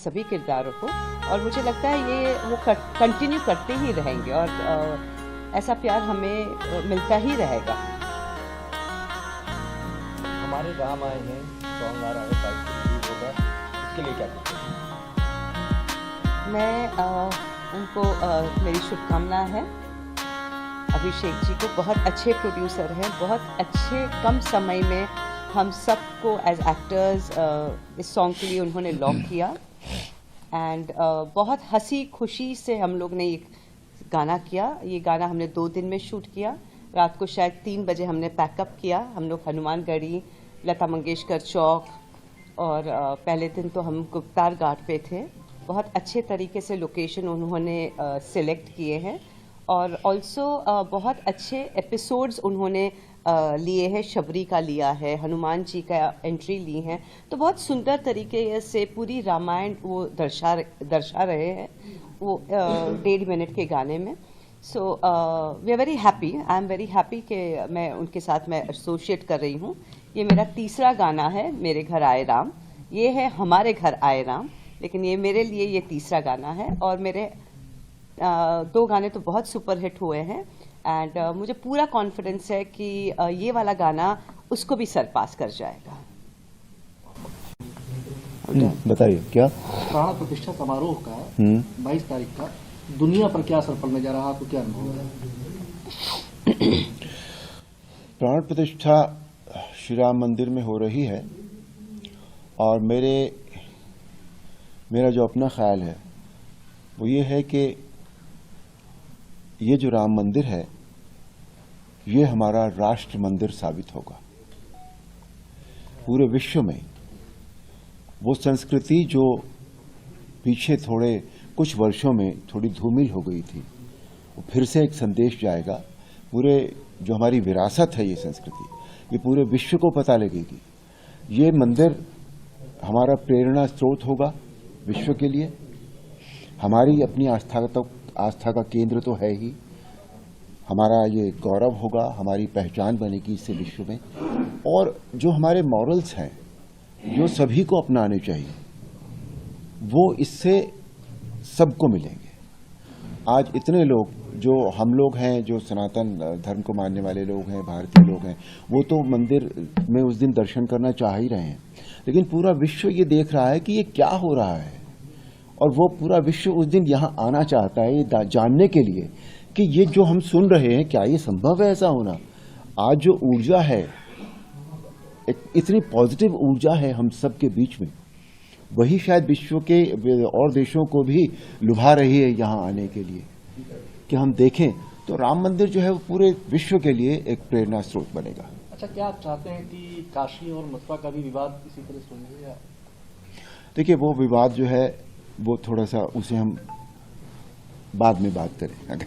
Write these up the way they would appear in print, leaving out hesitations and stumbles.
सभी किरदारों को, और मुझे लगता है ये वो कंटिन्यू करते ही रहेंगे और ऐसा प्यार हमें मिलता ही रहेगा। हमारे राम आए हैं, सॉन्ग आ रहा है, 22 को रिलीज होगा, इसके लिए क्या कहते हैं? मैं उनको मेरी शुभकामना है। अभिषेक जी को, बहुत अच्छे प्रोड्यूसर हैं, बहुत अच्छे कम समय में हम सबको एज एक्टर्स इस सॉन्ग के लिए उन्होंने लॉक किया एंड बहुत हंसी खुशी से हम लोग ने ये गाना किया। ये गाना हमने 2 दिन में शूट किया। रात को शायद 3 बजे हमने पैकअप किया। हम लोग हनुमानगढ़ी, लता मंगेशकर चौक, और पहले दिन तो हम गुप्तार घाट पे थे। बहुत अच्छे तरीके से लोकेशन उन्होंने सिलेक्ट किए हैं और ऑल्सो बहुत अच्छे एपिसोड्स उन्होंने लिए हैं। शबरी का लिया है, हनुमान जी का एंट्री ली है, तो बहुत सुंदर तरीके से पूरी रामायण वो दर्शा रहे हैं वो 1.5 मिनट के गाने में। So we are very happy, I am very happy कि मैं उनके साथ मैं एसोसिएट कर रही हूँ। ये मेरा तीसरा गाना है, मेरे घर आए राम। ये है हमारे घर आए राम, लेकिन ये मेरे लिए ये तीसरा गाना है और मेरे 2 गाने तो बहुत सुपर हिट हुए हैं एंड मुझे पूरा कॉन्फिडेंस है कि ये वाला गाना उसको भी सरपास कर जाएगा। बताइए क्या प्राण प्रतिष्ठा समारोह का 22 तारीख का दुनिया पर क्या असर पड़ने जा रहा है, आपको क्या अनुभव है? प्राण प्रतिष्ठा श्री राम मंदिर में हो रही है और मेरा जो अपना ख्याल है वो ये है कि ये जो राम मंदिर है ये हमारा राष्ट्र मंदिर साबित होगा। पूरे विश्व में वो संस्कृति जो पीछे थोड़े कुछ वर्षों में थोड़ी धूमिल हो गई थी, वो फिर से एक संदेश जाएगा। पूरे जो हमारी विरासत है ये संस्कृति, ये पूरे विश्व को पता लगेगी। ये मंदिर हमारा प्रेरणा स्रोत होगा विश्व के लिए। हमारी अपनी आस्था का केंद्र तो है ही, हमारा ये गौरव होगा, हमारी पहचान बनेगी इससे विश्व में। और जो हमारे मॉरल्स हैं जो सभी को अपनाने चाहिए, वो इससे सबको मिलेंगे। आज इतने लोग जो हम लोग हैं, जो सनातन धर्म को मानने वाले लोग हैं, भारतीय लोग हैं, वो तो मंदिर में उस दिन दर्शन करना चाह ही रहे हैं, लेकिन पूरा विश्व ये देख रहा है कि ये क्या हो रहा है और वो पूरा विश्व उस दिन यहाँ आना चाहता है ये जानने के लिए कि ये जो हम सुन रहे हैं क्या ये संभव है ऐसा होना। आज जो ऊर्जा है, एक इतनी पॉजिटिव ऊर्जा है हम सब के बीच में, वही शायद विश्व के और देशों को भी लुभा रही है यहाँ आने के लिए कि हम देखें। तो राम मंदिर जो है वो पूरे विश्व के लिए एक प्रेरणा स्रोत बनेगा। अच्छा, क्या आप चाहते हैं कि काशी और मथुरा का भी विवाद इसी तरह सुनेंगे या? देखिए, वो विवाद जो है वो थोड़ा सा उसे हम बाद में बात करें। अगर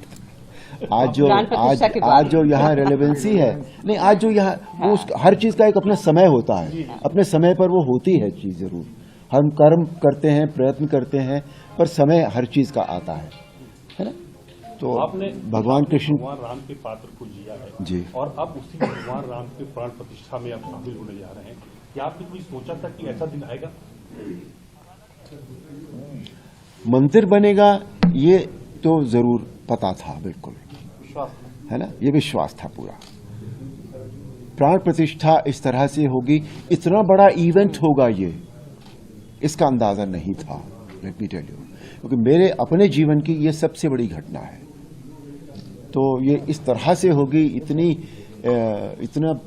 आज जो यहाँ रेलेवेंसी है, नहीं, आज जो यहाँ वो हर चीज का एक अपना समय होता है, अपने समय पर वो होती है चीज। जरूर हम कर्म करते हैं, प्रयत्न करते हैं, पर समय हर चीज का आता है ना। तो आपने भगवान कृष्ण, भगवान राम के पात्र को जिया है जी, और अब उसी भगवान राम के प्राण प्रतिष्ठा में आप शामिल होने जा रहे हैं। क्या आपने कोई सोचा था कि ऐसा दिन आएगा? मंदिर बनेगा ये तो जरूर पता था, बिल्कुल है ना, ये विश्वास था पूरा। प्राण प्रतिष्ठा इस तरह से होगी, इतना बड़ा इवेंट होगा ये, इसका अंदाजा नहीं था, लेट मी टेल यू, क्योंकि मेरे अपने जीवन की ये सबसे बड़ी घटना है। तो ये इस तरह से होगी, इतना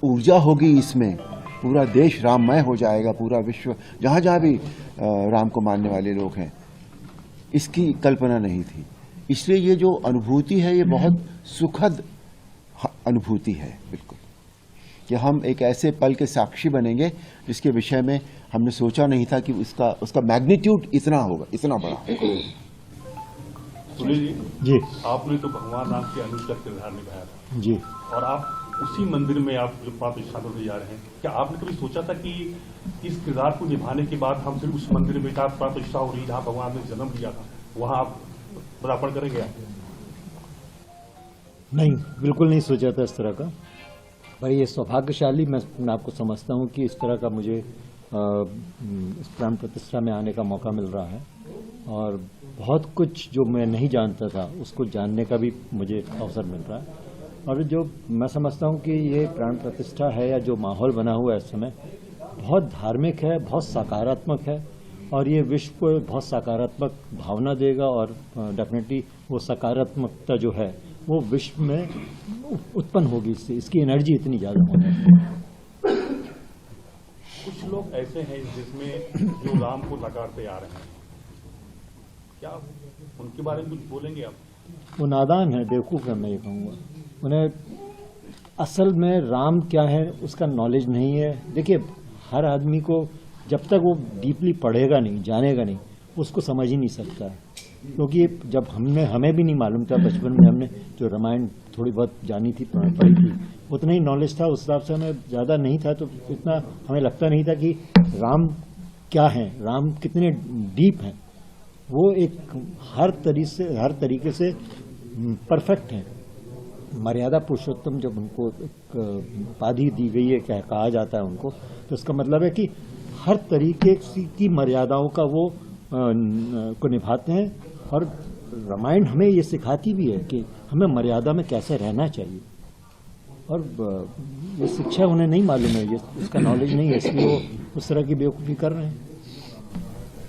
ऊर्जा होगी इसमें, पूरा देश राममय हो जाएगा, पूरा विश्व जहां जहां भी राम को मानने वाले लोग हैं, इसकी कल्पना नहीं थी। इसलिए ये जो अनुभूति है ये बहुत सुखद अनुभूति है, बिल्कुल, कि हम एक ऐसे पल के साक्षी बनेंगे जिसके विषय में हमने सोचा नहीं था कि उसका मैग्नीट्यूड इतना होगा, इतना बड़ा। सुनील जी, आपने तो भगवान राम के अनुज का किरदार निभाया था जी, और आप उसी मंदिर में आप जो प्राण प्रतिष्ठा होने जा रहे हैं, क्या आपने कभी सोचा था कि इस किरदार को निभाने के बाद हम फिर उस मंदिर में जहाँ प्राण प्रतिष्ठा हो रही, जहाँ भगवान ने जन्म लिया था, वहाँ आप पदार्पण करेंगे? नहीं, बिल्कुल नहीं सोचा था इस तरह का। पर ये सौभाग्यशाली मैं आपको समझता हूँ कि इस तरह का मुझे इस प्राण प्रतिष्ठा में आने का मौका मिल रहा है और बहुत कुछ जो मैं नहीं जानता था उसको जानने का भी मुझे अवसर मिल रहा है। और जो मैं समझता हूँ कि ये प्राण प्रतिष्ठा है या जो माहौल बना हुआ है इस समय बहुत धार्मिक है, बहुत सकारात्मक है और ये विश्व को बहुत सकारात्मक भावना देगा और डेफिनेटली वो सकारात्मकता जो है वो विश्व में उत्पन्न होगी, इससे इसकी एनर्जी इतनी ज़्यादा होगी। कुछ लोग ऐसे हैं जिसमें जो राम को नकारते आ रहे हैं, क्या उनके बारे में कुछ बोलेंगे आप? वो नादान है, बेवकूफ़ है, मैं ये कहूँगा। उन्हें असल में राम क्या है उसका नॉलेज नहीं है। देखिए, हर आदमी को जब तक वो डीपली पढ़ेगा नहीं, जानेगा नहीं, उसको समझ ही नहीं सकता है। क्योंकि जब हमें भी नहीं मालूम था, बचपन में हमने जो रामायण थोड़ी बहुत जानी थी, पढ़ी थी, उतना ही नॉलेज था, उस हिसाब से हमें ज़्यादा नहीं था, तो इतना हमें लगता नहीं था कि राम क्या है, राम कितने डीप हैं। वो एक हर तरीके से परफेक्ट है। मर्यादा पुरुषोत्तम जब उनको एक उपाधि दी गई है, क्या कहा जाता है उनको, तो इसका मतलब है कि हर तरीके की मर्यादाओं का वो को निभाते हैं। और रामायण हमें ये सिखाती भी है कि हमें मर्यादा में कैसे रहना चाहिए। और ये शिक्षा उन्हें नहीं मालूम है, ये उसका नॉलेज नहीं है, इसलिए वो उस तरह की बेवकूफ़ी कर रहे हैं।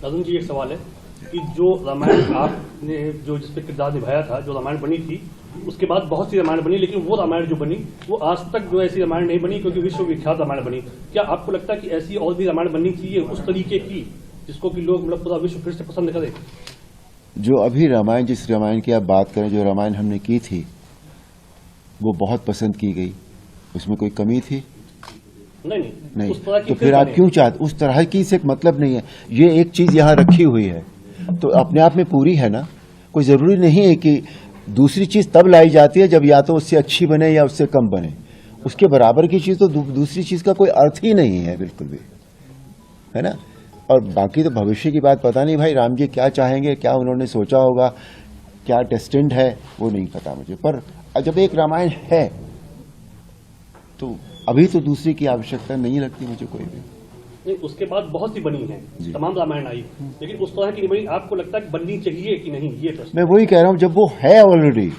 अर्जुन जी, एक सवाल है कि जो रामायण आपने जो जिस पे किरदार निभाया था, जो रामायण बनी थी, उसके बाद बहुत सी रामायण बनी, लेकिन वो रामायण जो बनी वो आज तक जो ऐसी रामायण नहीं बनी, क्योंकि विश्वविख्यात रामायण बनी। क्या आपको लगता है कि ऐसी और भी रामायण बननी चाहिए उस तरीके की, जिसको कि लोग मतलब पूरा विश्व फिर से पसंद करें? जो अभी रामायण, जिस रामायण की आप बात करें, जो रामायण हमने की थी वो बहुत पसंद की गई, उसमें कोई कमी थी? नहीं। उस तरह की तो फिर आप क्यों चाहते? उस तरह की से मतलब नहीं है। ये एक चीज यहाँ रखी हुई है तो अपने आप में पूरी है ना। कोई जरूरी नहीं है कि दूसरी चीज तब लाई जाती है जब या तो उससे अच्छी बने या उससे कम बने। उसके बराबर की चीज तो दूसरी चीज का कोई अर्थ ही नहीं है, बिल्कुल भी, है ना। और बाकी तो भविष्य की बात पता नहीं भाई, राम जी क्या चाहेंगे, क्या उन्होंने सोचा होगा, क्या डेस्टिन्ड है, वो नहीं पता मुझे। पर जब एक रामायण है तो अभी तो दूसरी की आवश्यकता नहीं लगती मुझे कोई भी। नहीं, उसके बाद बहुत सी बनी है, तमाम रामायण आई, लेकिन उस तरह की नहीं बनी। आपको लगता है कि बननी चाहिए कि नहीं, ये प्रश्न। मैं वही कह रहा हूँ, जब वो है ऑलरेडी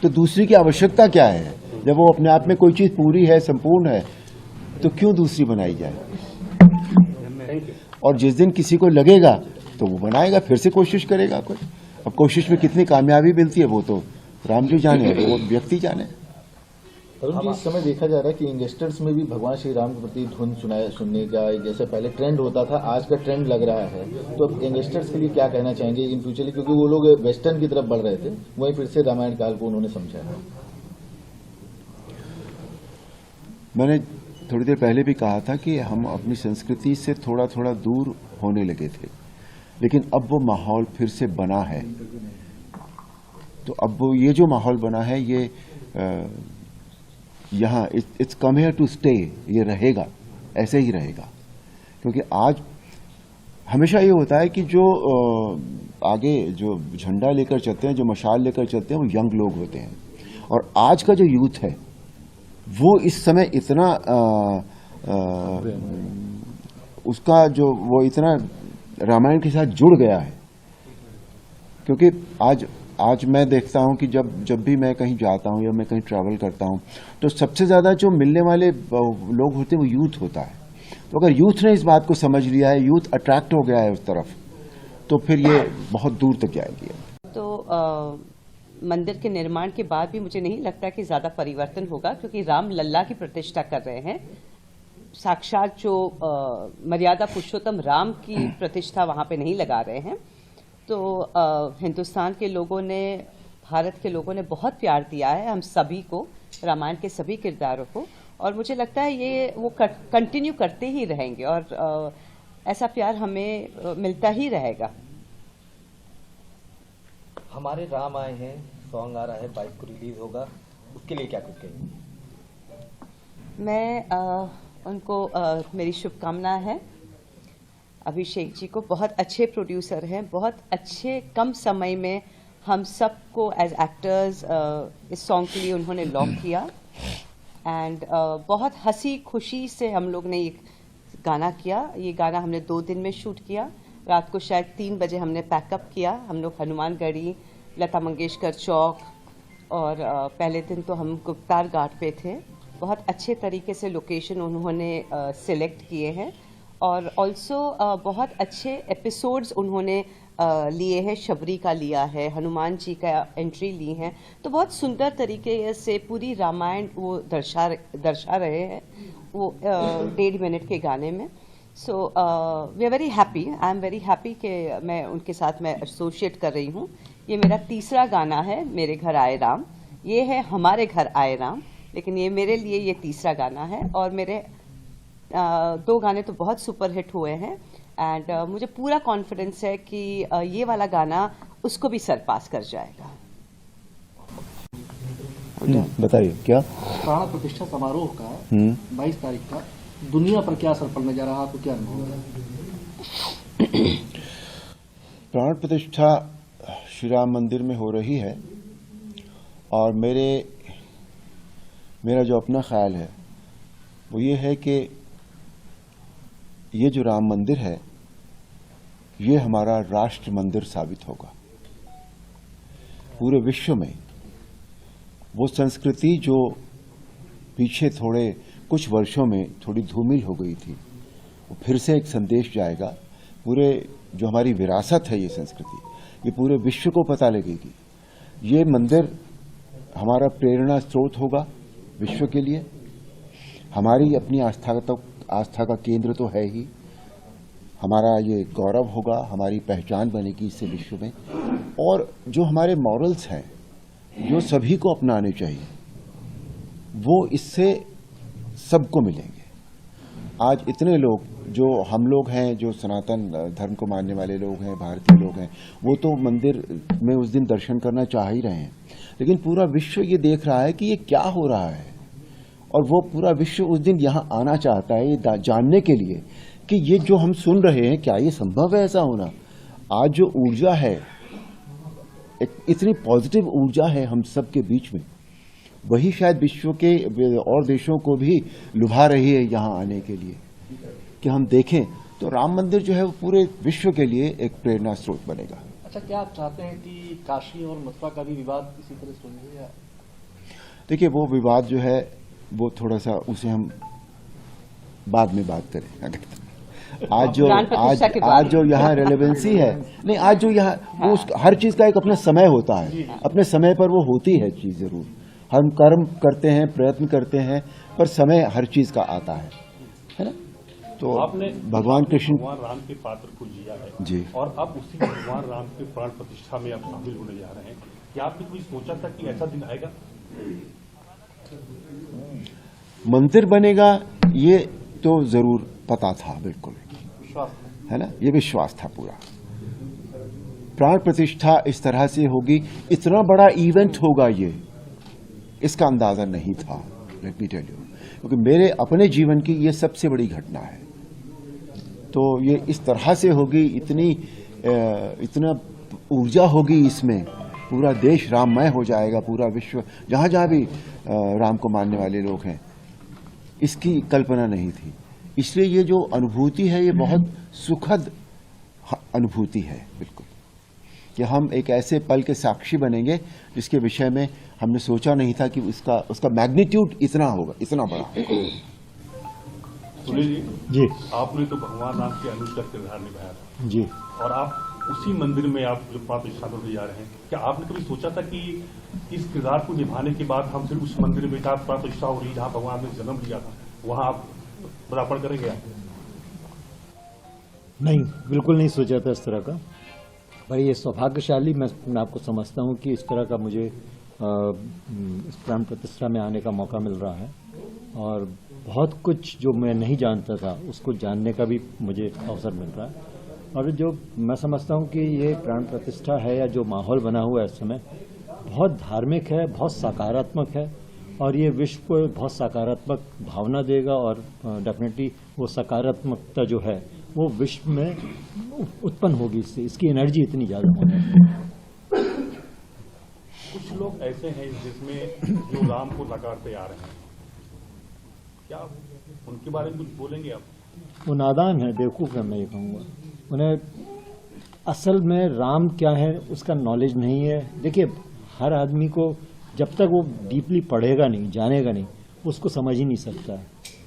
तो दूसरी की आवश्यकता क्या है? जब वो अपने आप में कोई चीज पूरी है, संपूर्ण है, तो क्यों दूसरी बनाई जाए? Thank you. और जिस दिन किसी को लगेगा तो वो बनाएगा, फिर से कोशिश करेगा कोई। अब कोशिश में कितनी कामयाबी मिलती है वो तो राम जी जाने, वो व्यक्ति जाने। अरुण जी, इस समय देखा जा रहा है कि यंगस्टर्स में भी भगवान श्री राम के प्रति धुन सुनने का जैसे पहले ट्रेंड होता था, आज का ट्रेंड लग रहा है। तो अब यंगस्टर्स के लिए क्या कहना चाहेंगे इन फ्यूचर, क्योंकि वो लोग वेस्टर्न की तरफ बढ़ रहे थे, वहीं फिर से रामायण काल को उन्होंने समझा है। मैंने थोड़ी देर पहले भी कहा था कि हम अपनी संस्कृति से थोड़ा थोड़ा दूर होने लगे थे, लेकिन अब वो माहौल फिर से बना है। तो अब वो ये जो माहौल बना है ये यहाँ it's come here to stay, ये रहेगा, ऐसे ही रहेगा। क्योंकि आज हमेशा ये होता है कि जो आगे जो झंडा लेकर चलते हैं, जो मशाल लेकर चलते हैं, वो यंग लोग होते हैं। और आज का जो यूथ है वो इस समय इतना उसका जो वो इतना रामायण के साथ जुड़ गया है। क्योंकि आज मैं देखता हूं कि जब भी मैं कहीं जाता हूं या मैं कहीं ट्रैवल करता हूं तो सबसे ज्यादा जो मिलने वाले लोग होते हैं वो यूथ होता है। तो अगर यूथ ने इस बात को समझ लिया है, यूथ अट्रैक्ट हो गया है उस तरफ, तो फिर ये बहुत दूर तक जाएगी। तो मंदिर के निर्माण के बाद भी मुझे नहीं लगता कि ज़्यादा परिवर्तन होगा, क्योंकि राम लल्ला की प्रतिष्ठा कर रहे हैं। साक्षात जो मर्यादा पुरुषोत्तम राम की प्रतिष्ठा वहाँ पे नहीं लगा रहे हैं। तो हिंदुस्तान के लोगों ने, भारत के लोगों ने बहुत प्यार दिया है हम सभी को, रामायण के सभी किरदारों को, और मुझे लगता है ये वो कंटिन्यू करते ही रहेंगे और ऐसा प्यार हमें मिलता ही रहेगा। हमारे राम आए हैं सॉन्ग आ रहा है, 22 को रिलीज होगा, उसके लिए क्या कुछ कहेंगे? मैं उनको मेरी शुभकामना है। अभिषेक जी को, बहुत अच्छे प्रोड्यूसर हैं, बहुत अच्छे कम समय में हम सबको एज एक्टर्स इस सॉन्ग के लिए उन्होंने लॉक किया। एंड बहुत हंसी खुशी से हम लोग ने गाना किया। ये गाना हमने 2 दिन में शूट किया। रात को शायद 3 बजे हमने पैकअप किया। हम लोग हनुमानगढ़ी, लता मंगेशकर चौक और पहले दिन तो हम गुप्तार घाट पे थे। बहुत अच्छे तरीके से लोकेशन उन्होंने सिलेक्ट किए हैं और ऑल्सो बहुत अच्छे एपिसोड्स उन्होंने लिए हैं। शबरी का लिया है, हनुमान जी का एंट्री ली है, तो बहुत सुंदर तरीके से पूरी रामायण वो दर्शा रहे हैं वो 1.5 मिनट के गाने में। So we are very happy, I am very happy कि मैं उनके साथ मैं एसोसिएट कर रही हूँ। ये मेरा तीसरा गाना है, मेरे घर आए राम। ये है हमारे घर आए राम, लेकिन ये मेरे लिए ये तीसरा गाना है और मेरे 2 गाने तो बहुत सुपर हिट हुए हैं एंड मुझे पूरा कॉन्फिडेंस है कि ये वाला गाना उसको भी सरपास कर जाएगा। बताइए क्या प्राण प्रतिष्ठा समारोह का 22 तारीख का दुनिया पर क्या असर पड़ने जा रहा है, आपको क्या अनुभव है? प्राण प्रतिष्ठा श्री राम मंदिर में हो रही है और मेरा जो अपना ख्याल है वो ये है कि ये जो राम मंदिर है ये हमारा राष्ट्र मंदिर साबित होगा। पूरे विश्व में वो संस्कृति जो पीछे कुछ वर्षों में थोड़ी धूमिल हो गई थी, वो फिर से एक संदेश जाएगा। पूरे जो हमारी विरासत है ये संस्कृति, ये पूरे विश्व को पता लगेगी। ये मंदिर हमारा प्रेरणा स्रोत होगा विश्व के लिए। हमारी अपनी आस्था का केंद्र तो है ही, हमारा ये गौरव होगा, हमारी पहचान बनेगी इससे विश्व में। और जो हमारे मॉरल्स हैं जो सभी को अपनाने चाहिए, वो इससे सबको मिलेंगे। आज इतने लोग जो हम लोग हैं, जो सनातन धर्म को मानने वाले लोग हैं, भारतीय लोग हैं, वो तो मंदिर में उस दिन दर्शन करना चाह ही रहे हैं, लेकिन पूरा विश्व ये देख रहा है कि ये क्या हो रहा है और वो पूरा विश्व उस दिन यहाँ आना चाहता है ये जानने के लिए कि ये जो हम सुन रहे हैं क्या ये संभव है ऐसा होना। आज जो ऊर्जा है, एक इतनी पॉजिटिव ऊर्जा है हम सब के बीच में, वही शायद विश्व के और देशों को भी लुभा रही है यहाँ आने के लिए कि हम देखें। तो राम मंदिर जो है वो पूरे विश्व के लिए एक प्रेरणा स्रोत बनेगा। अच्छा, क्या आप चाहते हैं कि काशी और मथुरा का भी विवाद इसी तरह सुलझे या? देखिए, वो विवाद जो है वो थोड़ा सा उसे हम बाद में बात करें। आज जो यहाँ रेलेवेंसी है, नहीं, आज जो यहाँ वो हर चीज का एक अपना समय होता है, अपने समय पर वो होती है चीज जरूर। हम कर्म करते हैं, प्रयत्न करते हैं, पर समय हर चीज का आता है ना। तो आपने भगवान कृष्ण, भगवान राम के पात्र को जिया है जी, और अब उसी भगवान राम के प्राण प्रतिष्ठा में आप शामिल होने जा रहे हैं। क्या आपने कोई सोचा था कि ऐसा दिन आएगा? मंदिर बनेगा ये तो जरूर पता था, बिल्कुल, है ना, ये विश्वास था पूरा। प्राण प्रतिष्ठा इस तरह से होगी, इतना बड़ा इवेंट होगा ये, इसका अंदाजा नहीं था, लेट मी टेल यू, क्योंकि मेरे अपने जीवन की ये सबसे बड़ी घटना है। तो ये इस तरह से होगी, इतना ऊर्जा होगी इसमें, पूरा देश राममय हो जाएगा, पूरा विश्व जहां जहां भी राम को मानने वाले लोग हैं, इसकी कल्पना नहीं थी। इसलिए ये जो अनुभूति है ये बहुत सुखद अनुभूति है, बिल्कुल, कि हम एक ऐसे पल के साक्षी बनेंगे जिसके विषय में हमने सोचा नहीं था कि उसका मैग्नीट्यूड इतना होगा, इतना बड़ा। सुनील जी, आपने तो भगवान राम के अनुज का किरदार निभाया था जी, और आप उसी मंदिर में आप जो प्राण प्रतिष्ठा होने जा रहे हैं। क्या आपने कभी सोचा था कि इस किरदार को निभाने के बाद हम सिर्फ उस मंदिर में प्राण प्रतिष्ठा हो रही जहां भगवान ने जन्म लिया था, वहां आप पदार्पण करेंगे? नहीं, बिल्कुल नहीं सोचा था इस तरह का। पर ये सौभाग्यशाली मैं आपको समझता हूँ कि इस तरह का मुझे इस प्राण प्रतिष्ठा में आने का मौका मिल रहा है और बहुत कुछ जो मैं नहीं जानता था उसको जानने का भी मुझे अवसर मिल रहा है। और जो मैं समझता हूँ कि ये प्राण प्रतिष्ठा है या जो माहौल बना हुआ है इस समय, बहुत धार्मिक है, बहुत सकारात्मक है और ये विश्व को बहुत सकारात्मक भावना देगा और डेफिनेटली वो सकारात्मकता जो है वो विश्व में उत्पन्न होगी, इससे इसकी एनर्जी इतनी ज़्यादा होगी। कुछ लोग ऐसे हैं जिसमें जो राम को नकारते आ रहे हैं, क्या उनके बारे में कुछ बोलेंगे आप? वो नादान है, बेवकूफ़ है, मैं ये कहूँगा। उन्हें असल में राम क्या है उसका नॉलेज नहीं है। देखिए, हर आदमी को जब तक वो डीपली पढ़ेगा नहीं, जानेगा नहीं, उसको समझ ही नहीं सकता।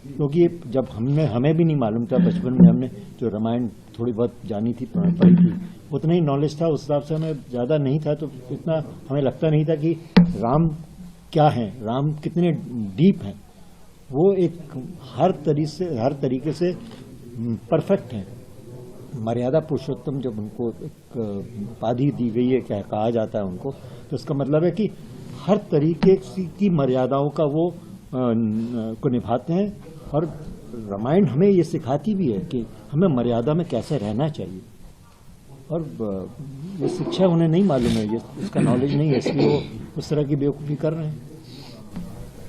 क्योंकि जब हमें भी नहीं मालूम था, बचपन में हमने जो रामायण थोड़ी बहुत जानी थी, पढ़ी थी, उतना ही नॉलेज था, उस हिसाब से हमें ज़्यादा नहीं था, तो इतना हमें लगता नहीं था कि राम क्या है, राम कितने डीप हैं। वो एक हर तरीके से परफेक्ट है। मर्यादा पुरुषोत्तम जब उनको एक उपाधि दी गई है, क्या कहा जाता है उनको, तो इसका मतलब है कि हर तरीके की मर्यादाओं का वो को निभाते हैं। और रामायण हमें ये सिखाती भी है कि हमें मर्यादा में कैसे रहना चाहिए। और ये शिक्षा उन्हें नहीं मालूम है, ये उसका नॉलेज नहीं है, इसलिए वो उस तरह की बेवकूफ़ी कर रहे हैं।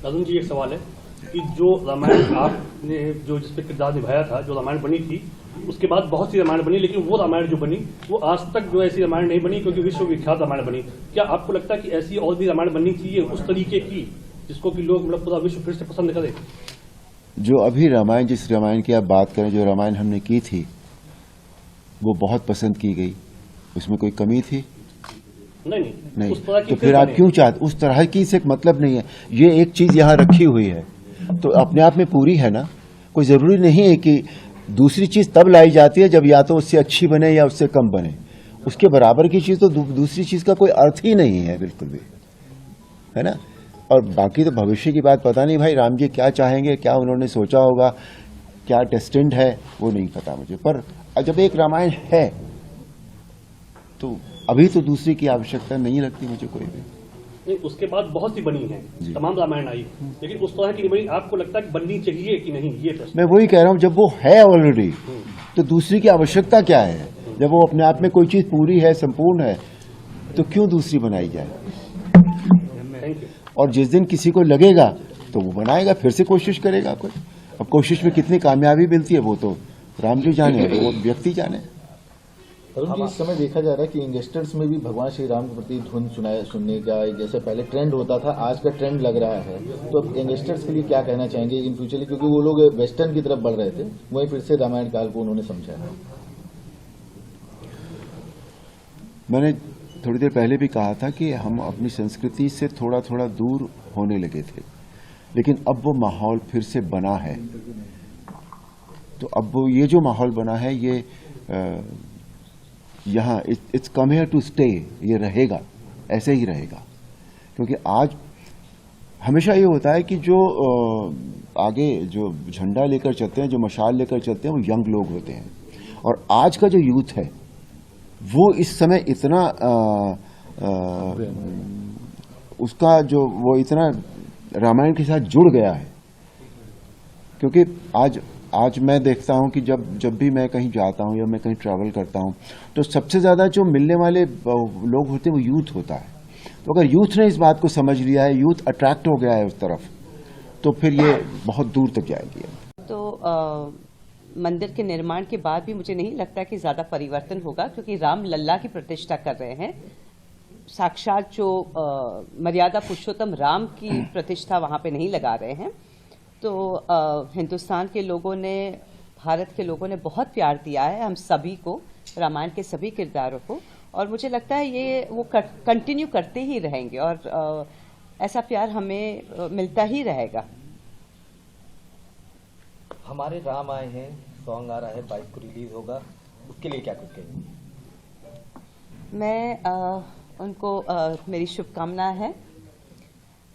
दादन जी, एक सवाल है कि जो रामायण आपने जो जिस पे किरदार निभाया था, जो रामायण बनी थी, उसके बाद बहुत सी रामायण बनी, लेकिन वो रामायण जो बनी वो आज तक जो ऐसी रामायण नहीं बनी, क्योंकि विश्वविख्यात रामायण बनी। क्या आपको लगता है कि ऐसी और भी रामायण बननी चाहिए उस तरीके की, जिसको कि लोग मतलब पूरा विश्व फिर से पसंद करें? जो अभी रामायण, जिस रामायण की आप बात करें, जो रामायण हमने की थी, वो बहुत पसंद की गई। उसमें कोई कमी थी? नहीं। उस तरह की तो फिर आप क्यों चाहते? उस तरह की से मतलब नहीं है। ये एक चीज यहाँ रखी हुई है तो अपने आप में पूरी है ना। कोई जरूरी नहीं है कि दूसरी चीज तब लाई जाती है जब या तो उससे अच्छी बने या उससे कम बने। उसके बराबर की चीज तो दूसरी चीज का कोई अर्थ ही नहीं है, बिल्कुल भी, है ना। और बाकी तो भविष्य की बात पता नहीं भाई, राम जी क्या चाहेंगे, क्या उन्होंने सोचा होगा, क्या डेस्टिन्ड है, वो नहीं पता मुझे। पर जब एक रामायण है तो अभी तो दूसरी की आवश्यकता नहीं लगती मुझे कोई भी। नहीं, उसके बाद बहुत सी बनी है, तमाम रामायण आई, लेकिन उस तरह की नहीं बनी। आपको लगता है कि बननी चाहिए कि नहीं, ये प्रश्न। मैं वही कह रहा हूँ, जब वो है ऑलरेडी तो दूसरी की आवश्यकता क्या है? जब वो अपने आप में कोई चीज पूरी है, संपूर्ण है, तो क्यों दूसरी बनाई जाए? Thank you. और जिस दिन किसी को लगेगा तो वो बनाएगा, फिर से कोशिश करेगा कोई। अब कोशिश में कितनी कामयाबी मिलती है वो तो राम जी जाने, वो व्यक्ति जाने। तरुण जी, इस समय देखा जा रहा है कि यंगस्टर्स में भी भगवान श्री राम के प्रति धुन सुनने का जैसे पहले ट्रेंड होता था, आज का ट्रेंड लग रहा है। तो अब यंगस्टर्स के लिए क्या कहना चाहेंगे इन फ्यूचर, क्योंकि वो लोग वेस्टर्न की तरफ बढ़ रहे थे, वहीं फिर से रामायण काल को उन्होंने समझा है। मैंने थोड़ी देर पहले भी कहा था कि हम अपनी संस्कृति से थोड़ा थोड़ा दूर होने लगे थे, लेकिन अब वो माहौल फिर से बना है। तो अब वो ये जो माहौल बना है, ये यहाँ it's come here to stay, ये रहेगा, ऐसे ही रहेगा। क्योंकि आज हमेशा ये होता है कि जो आगे जो झंडा लेकर चलते हैं, जो मशाल लेकर चलते हैं, वो यंग लोग होते हैं। और आज का जो यूथ है वो इस समय इतना उसका जो वो इतना रामायण के साथ जुड़ गया है। क्योंकि आज मैं देखता हूं कि जब भी मैं कहीं जाता हूं या मैं कहीं ट्रैवल करता हूं, तो सबसे ज्यादा जो मिलने वाले लोग होते हैं वो यूथ होता है। तो अगर यूथ ने इस बात को समझ लिया है, यूथ अट्रैक्ट हो गया है उस तरफ, तो फिर ये बहुत दूर तक जाएगी। तो मंदिर के निर्माण के बाद भी मुझे नहीं लगता कि ज्यादा परिवर्तन होगा, क्योंकि राम लल्ला की प्रतिष्ठा कर रहे हैं। साक्षात जो मर्यादा पुरुषोत्तम राम की प्रतिष्ठा वहां पे नहीं लगा रहे हैं। तो हिंदुस्तान के लोगों ने, भारत के लोगों ने बहुत प्यार दिया है हम सभी को, रामायण के सभी किरदारों को, और मुझे लगता है ये वो कंटिन्यू करते ही रहेंगे और ऐसा प्यार हमें मिलता ही रहेगा। हमारे राम आए हैं सॉन्ग आ रहा है, 22 को रिलीज होगा, उसके लिए क्या कुछ कहेंगे? मैं उनको मेरी शुभकामना है।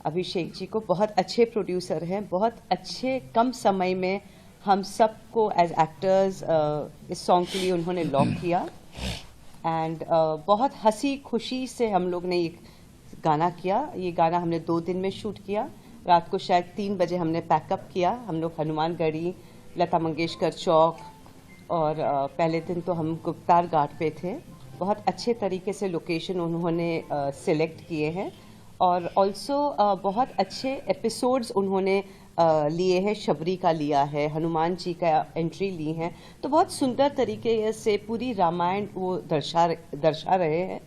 अभिषेक जी को, बहुत अच्छे प्रोड्यूसर हैं, बहुत अच्छे कम समय में हम सबको एज एक्टर्स इस सॉन्ग के लिए उन्होंने लॉक किया। एंड बहुत हंसी खुशी से हम लोग ने ये गाना किया। ये गाना हमने 2 दिन में शूट किया। रात को शायद 3 बजे हमने पैकअप किया। हम लोग हनुमानगढ़ी, लता मंगेशकर चौक, और पहले दिन तो हम गुप्तार घाट पे थे। बहुत अच्छे तरीके से लोकेशन उन्होंने सिलेक्ट किए हैं, और ऑल्सो बहुत अच्छे एपिसोड्स उन्होंने लिए हैं। शबरी का लिया है, हनुमान जी का एंट्री ली है, तो बहुत सुंदर तरीके से पूरी रामायण वो दर्शा रहे हैं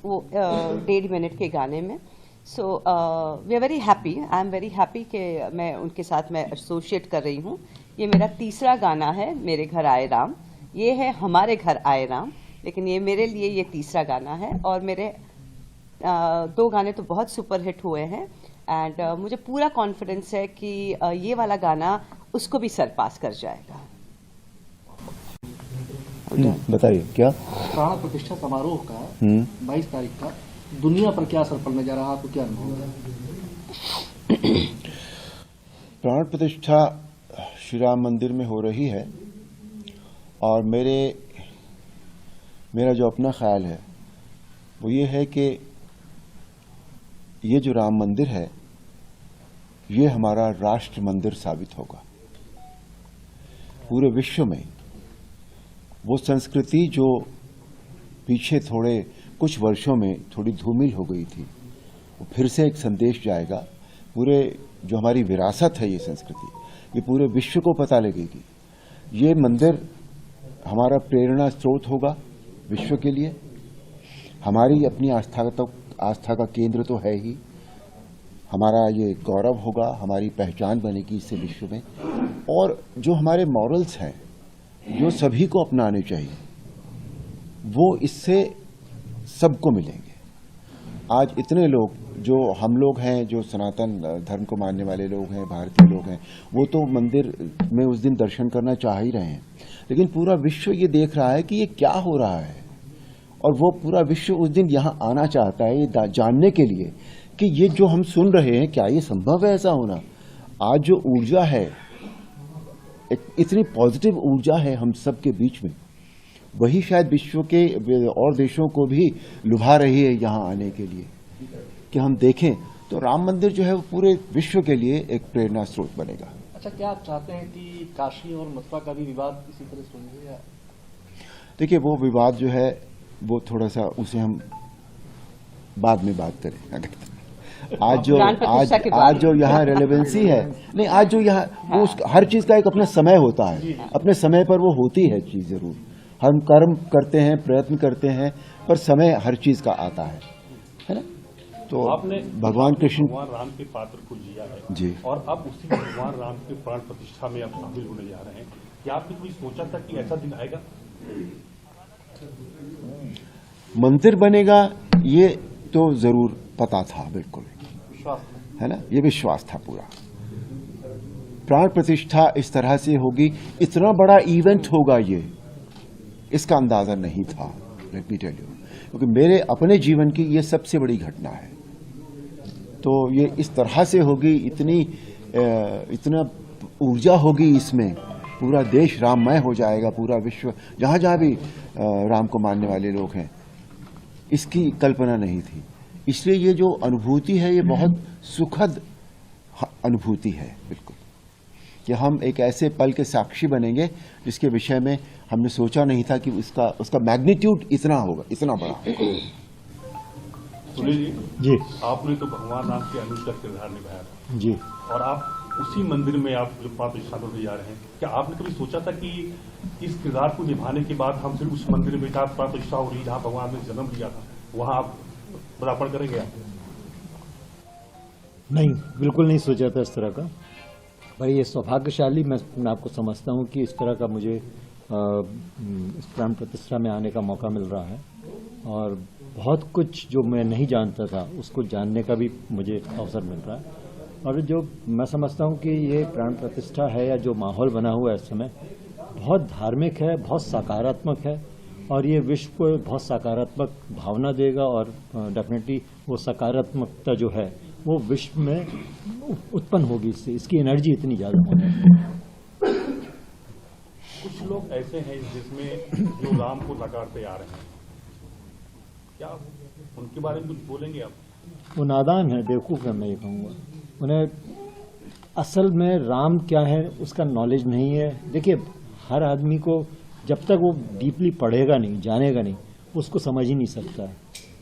वो 1.5 मिनट के गाने में। So we are very happy, I am very happy कि मैं उनके साथ मैं एसोशिएट कर रही हूँ। ये मेरा तीसरा गाना है, मेरे घर आए राम। ये है हमारे घर आए राम, लेकिन ये मेरे लिए ये तीसरा गाना है। और मेरे 2 गाने तो बहुत सुपर हिट हुए हैं एंड मुझे पूरा कॉन्फिडेंस है कि ये वाला गाना उसको भी सरपास कर जाएगा। बताइए क्या प्राण प्रतिष्ठा समारोह का 22 तारीख का दुनिया पर क्या असर पड़ने जा रहा है, आपको क्या अनुभव है? प्राण प्रतिष्ठा श्री राम मंदिर में हो रही है और मेरा जो अपना ख्याल है वो ये है कि ये जो राम मंदिर है ये हमारा राष्ट्र मंदिर साबित होगा। पूरे विश्व में वो संस्कृति जो पीछे थोड़े कुछ वर्षों में थोड़ी धूमिल हो गई थी, वो फिर से एक संदेश जाएगा। पूरे जो हमारी विरासत है ये संस्कृति, ये पूरे विश्व को पता लगेगी। ये मंदिर हमारा प्रेरणा स्रोत होगा विश्व के लिए। हमारी अपनी आस्था का केंद्र तो है ही, हमारा ये गौरव होगा, हमारी पहचान बनेगी इससे विश्व में। और जो हमारे मॉरल्स हैं जो सभी को अपनाने चाहिए, वो इससे सबको मिलेंगे। आज इतने लोग जो हम लोग हैं, जो सनातन धर्म को मानने वाले लोग हैं, भारतीय लोग हैं, वो तो मंदिर में उस दिन दर्शन करना चाह ही रहे हैं, लेकिन पूरा विश्व ये देख रहा है कि ये क्या हो रहा है। और वो पूरा विश्व उस दिन यहाँ आना चाहता है ये जानने के लिए कि ये जो हम सुन रहे हैं क्या ये संभव है ऐसा होना। आज जो ऊर्जा है, एक इतनी पॉजिटिव ऊर्जा है हम सब के बीच में, वही शायद विश्व के और देशों को भी लुभा रही है यहाँ आने के लिए कि हम देखें। तो राम मंदिर जो है वो पूरे विश्व के लिए एक प्रेरणा स्रोत बनेगा। अच्छा, क्या आप चाहते हैं कि काशी और मथुरा का भी विवाद इसी तरह सुलझे या? देखिए, वो विवाद जो है वो थोड़ा सा उसे हम बाद में बात करें। आज जो यहाँ रेलेवेंसी है, नहीं, आज जो यहाँ वो हर चीज का एक अपना समय होता है, अपने समय पर वो होती है चीज। जरूर हम कर्म करते हैं, प्रयत्न करते हैं, पर समय हर चीज का आता है ना। तो आपने भगवान कृष्ण, भगवान राम के पात्र को जिया है जी, और अब उसी भगवान राम के प्राण प्रतिष्ठा में आप शामिल होने जा रहे हैं। क्या आपने कभी सोचा था कि ऐसा दिन आएगा? मंदिर बनेगा ये तो जरूर पता था, बिल्कुल, है ना, ये विश्वास था पूरा। प्राण प्रतिष्ठा इस तरह से होगी, इतना बड़ा इवेंट होगा ये, इसका अंदाजा नहीं था, लेट मी टेल यू, क्योंकि मेरे अपने जीवन की ये सबसे बड़ी घटना है। तो ये इस तरह से होगी, इतना ऊर्जा होगी इसमें, पूरा देश राममय हो जाएगा, पूरा विश्व जहां जहां भी राम को मानने वाले लोग हैं, इसकी कल्पना नहीं थी। इसलिए ये जो अनुभूति है ये बहुत सुखद अनुभूति है, बिल्कुल, कि हम एक ऐसे पल के साक्षी बनेंगे जिसके विषय में हमने सोचा नहीं था कि उसका मैग्नीट्यूड इतना होगा, इतना बड़ा। सुनील जी, आपने तो भगवान राम के अनुज का किरदार निभाया था जी, और आप उसी मंदिर में आप जो प्राण प्रतिष्ठा होने जा रहे हैं। क्या आपने कभी सोचा था कि इस किरदार को निभाने के बाद हम सिर्फ उस मंदिर में जहाँ प्राण प्रतिष्ठा हो रही, जहाँ भगवान ने जन्म लिया था, वहाँ आप पदार्पण करेंगे? आप नहीं, बिल्कुल नहीं सोचा था इस तरह का। पर ये सौभाग्यशाली मैं आपको समझता हूँ कि इस तरह का मुझे इस प्राण प्रतिष्ठा में आने का मौका मिल रहा है, और बहुत कुछ जो मैं नहीं जानता था उसको जानने का भी मुझे अवसर मिल रहा है। और जो मैं समझता हूँ कि ये प्राण प्रतिष्ठा है या जो माहौल बना हुआ है इस समय, बहुत धार्मिक है, बहुत सकारात्मक है, और ये विश्व को बहुत सकारात्मक भावना देगा। और डेफिनेटली वो सकारात्मकता जो है वो विश्व में उत्पन्न होगी, इससे इसकी एनर्जी इतनी ज़्यादा होगी। कुछ लोग ऐसे हैं जिसमें जो राम को नकारते आ रहे हैं, क्या उनके बारे में कुछ बोलेंगे आप? वो नादान है, बेवकूफ़ है, मैं ये कहूँगा। उन्हें असल में राम क्या है उसका नॉलेज नहीं है। देखिए, हर आदमी को जब तक वो डीपली पढ़ेगा नहीं, जानेगा नहीं, उसको समझ ही नहीं सकता।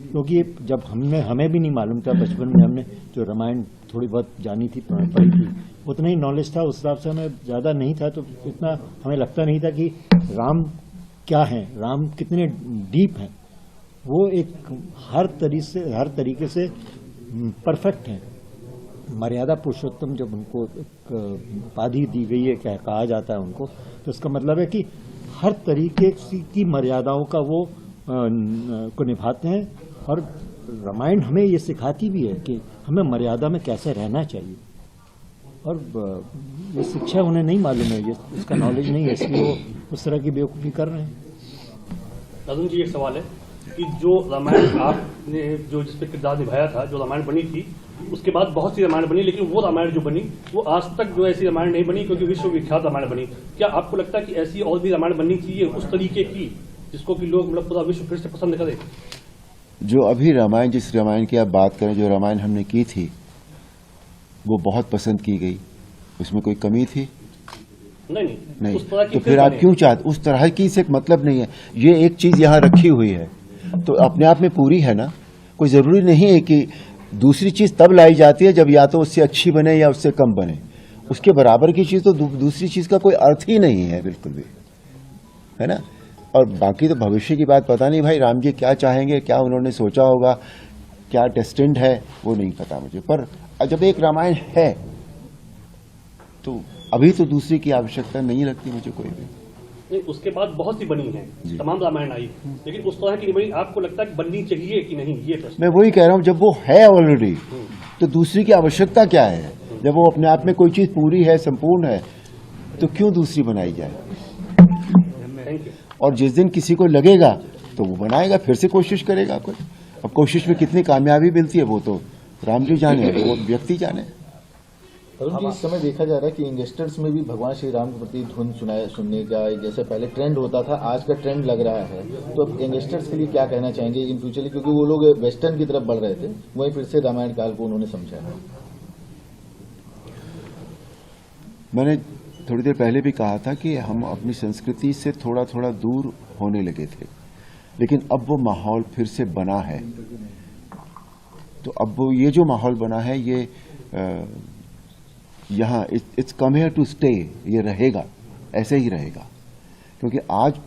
क्योंकि जब हमें भी नहीं मालूम था, बचपन में हमने जो रामायण थोड़ी बहुत जानी थी, पढ़ी थी, उतना ही नॉलेज था, उस हिसाब से हमें ज़्यादा नहीं था, तो इतना हमें लगता नहीं था कि राम क्या है, राम कितने डीप हैं। वो एक हर तरीके से परफेक्ट हैं। मर्यादा पुरुषोत्तम जब उनको एक उपाधि दी गई है, क्या कहा जाता है उनको, तो इसका मतलब है कि हर तरीके की मर्यादाओं का वो को निभाते हैं। और रामायण हमें ये सिखाती भी है कि हमें मर्यादा में कैसे रहना चाहिए। और ये शिक्षा उन्हें नहीं मालूम है, ये उसका नॉलेज नहीं है, इसलिए वो उस तरह की बेवकूफ़ी कर रहे हैं। अर्जुन जी, एक सवाल है कि जो रामायण आपने जो जिस पे किरदार निभाया था, जो रामायण बनी थी, उसके बाद बहुत सी रामायण बनी, लेकिन वो रामायण जो बनी वो आज तक जो ऐसी रामायण नहीं बनी, क्योंकि विश्व विख्यात रामायण बनी। क्या आपको लगता है कि ऐसी और भी रामायण बननी चाहिए उस तरीके की, जिसको कि लोग मतलब पूरा विश्व फिर से पसंद करें? जो अभी रामायण, जिस रामायण की आप बात करें, जो रामायण हमने की थी वो बहुत पसंद की गई, उसमें कोई कमी थी? नहीं। उस तरह की तो फिर आप बने। क्यों चाहते? उस तरह की से मतलब नहीं है। ये एक चीज यहाँ रखी हुई है तो अपने आप में पूरी है ना। कोई जरूरी नहीं है कि दूसरी चीज तब लाई जाती है जब या तो उससे अच्छी बने या उससे कम बने। उसके बराबर की चीज तो दूसरी चीज का कोई अर्थ ही नहीं है, बिल्कुल भी, है ना। और बाकी तो भविष्य की बात पता नहीं भाई, राम जी क्या चाहेंगे, क्या उन्होंने सोचा होगा, क्या डेस्टिन्ड है, वो नहीं पता मुझे। पर जब एक रामायण है तो अभी तो दूसरी की आवश्यकता नहीं लगती मुझे कोई भी। नहीं, उसके बाद बहुत सी बनी है, तमाम रामायण आई, लेकिन उस तरह की नहीं बनी। आपको लगता है कि बननी चाहिए कि नहीं, ये प्रश्न। मैं वही कह रहा हूँ, जब वो है ऑलरेडी तो दूसरी की आवश्यकता क्या है? जब वो अपने आप में कोई चीज पूरी है, संपूर्ण है, तो क्यों दूसरी बनाई जाए? Thank you. और जिस दिन किसी को लगेगा तो वो बनाएगा, फिर से कोशिश करेगा कोई। अब कोशिश में कितनी कामयाबी मिलती है वो तो राम जी जाने, वो व्यक्ति जाने। अरुण जी, इस समय देखा जा रहा है कि यंगस्टर्स में भी भगवान श्री राम के प्रति धुन सुनने का जैसे पहले ट्रेंड होता था, आज का ट्रेंड लग रहा है। तो अब यंगस्टर्स के लिए क्या कहना चाहेंगे इन फ्यूचर, क्योंकि वो लोग वेस्टर्न की तरफ बढ़ रहे थे, वहीं फिर से रामायण काल को उन्होंने समझा है। मैंने थोड़ी देर पहले भी कहा था कि हम अपनी संस्कृति से थोड़ा थोड़ा दूर होने लगे थे, लेकिन अब वो माहौल फिर से बना है। तो अब वो ये जो माहौल बना है ये यहाँ it's come here to stay, ये रहेगा, ऐसे ही रहेगा। क्योंकि आज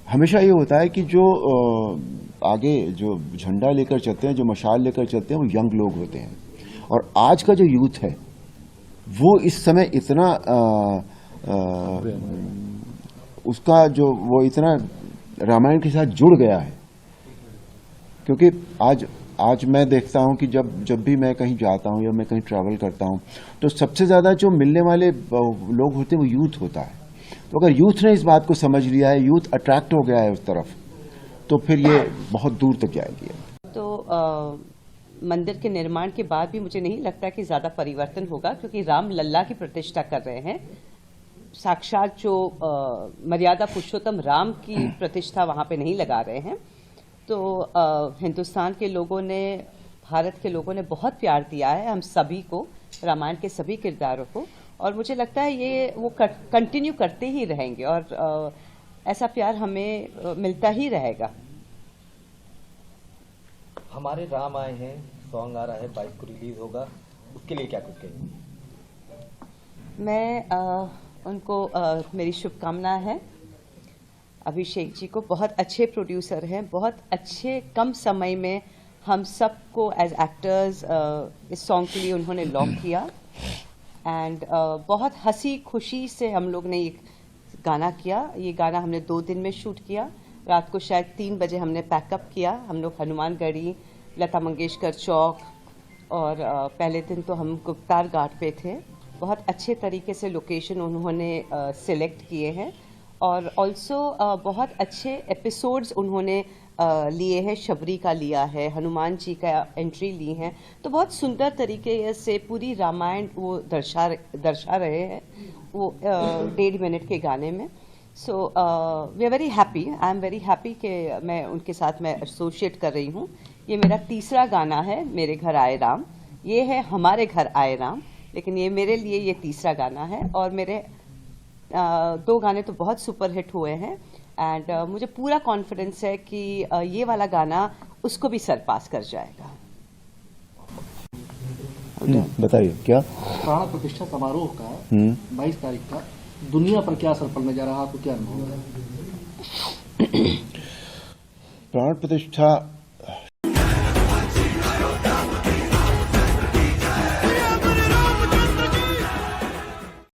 हमेशा ये होता है कि जो आगे जो झंडा लेकर चलते हैं, जो मशाल लेकर चलते हैं, वो यंग लोग होते हैं। और आज का जो यूथ है वो इस समय इतना उसका जो वो इतना रामायण के साथ जुड़ गया है। क्योंकि आज मैं देखता हूं कि जब भी मैं कहीं जाता हूं या मैं कहीं ट्रैवल करता हूं तो सबसे ज्यादा जो मिलने वाले लोग होते हैं वो यूथ होता है। तो अगर यूथ ने इस बात को समझ लिया है, यूथ अट्रैक्ट हो गया है उस तरफ, तो फिर ये बहुत दूर तक जाएगी। तो मंदिर के निर्माण के बाद भी मुझे नहीं लगता कि ज्यादा परिवर्तन होगा, क्योंकि राम लल्ला की प्रतिष्ठा कर रहे हैं। साक्षात जो मर्यादा पुरुषोत्तम राम की प्रतिष्ठा वहां पे नहीं लगा रहे हैं। तो हिंदुस्तान के लोगों ने, भारत के लोगों ने बहुत प्यार दिया है हम सभी को, रामायण के सभी किरदारों को, और मुझे लगता है ये वो कंटिन्यू करते ही रहेंगे और ऐसा प्यार हमें मिलता ही रहेगा। हमारे राम आए हैं सॉन्ग आ रहा है, 22 को रिलीज होगा, उसके लिए क्या कुछ कहेंगे? मैं उनको मेरी शुभकामना है। अभिषेक जी को, बहुत अच्छे प्रोड्यूसर हैं, बहुत अच्छे कम समय में हम सबको एज एक्टर्स इस सॉन्ग के लिए उन्होंने लॉक किया। एंड बहुत हंसी खुशी से हम लोग ने ये गाना किया। ये गाना हमने 2 दिन में शूट किया। रात को शायद 3 बजे हमने पैकअप किया। हम लोग हनुमानगढ़ी, लता मंगेशकर चौक, और पहले दिन तो हम गुप्तार घाट पे थे। बहुत अच्छे तरीके से लोकेशन उन्होंने सिलेक्ट किए हैं, और ऑल्सो बहुत अच्छे एपिसोड्स उन्होंने लिए हैं। शबरी का लिया है, हनुमान जी का एंट्री ली है, तो बहुत सुंदर तरीके से पूरी रामायण वो दर्शा रहे हैं वो 1.5 मिनट के गाने में। So we are very happy, I am very happy कि मैं उनके साथ मैं एसोसिएट कर रही हूँ। ये मेरा तीसरा गाना है, मेरे घर आए राम। ये है हमारे घर आए राम, लेकिन ये मेरे लिए ये तीसरा गाना है। और मेरे 2 गाने तो बहुत सुपर हिट हुए हैं, एंड मुझे पूरा कॉन्फिडेंस है कि ये वाला गाना उसको भी सरपास कर जाएगा। बताइए क्या प्राण प्रतिष्ठा समारोह का 22 तारीख का दुनिया पर क्या असर पड़ने जा रहा है, आपको क्या अनुभव है? प्राण प्रतिष्ठा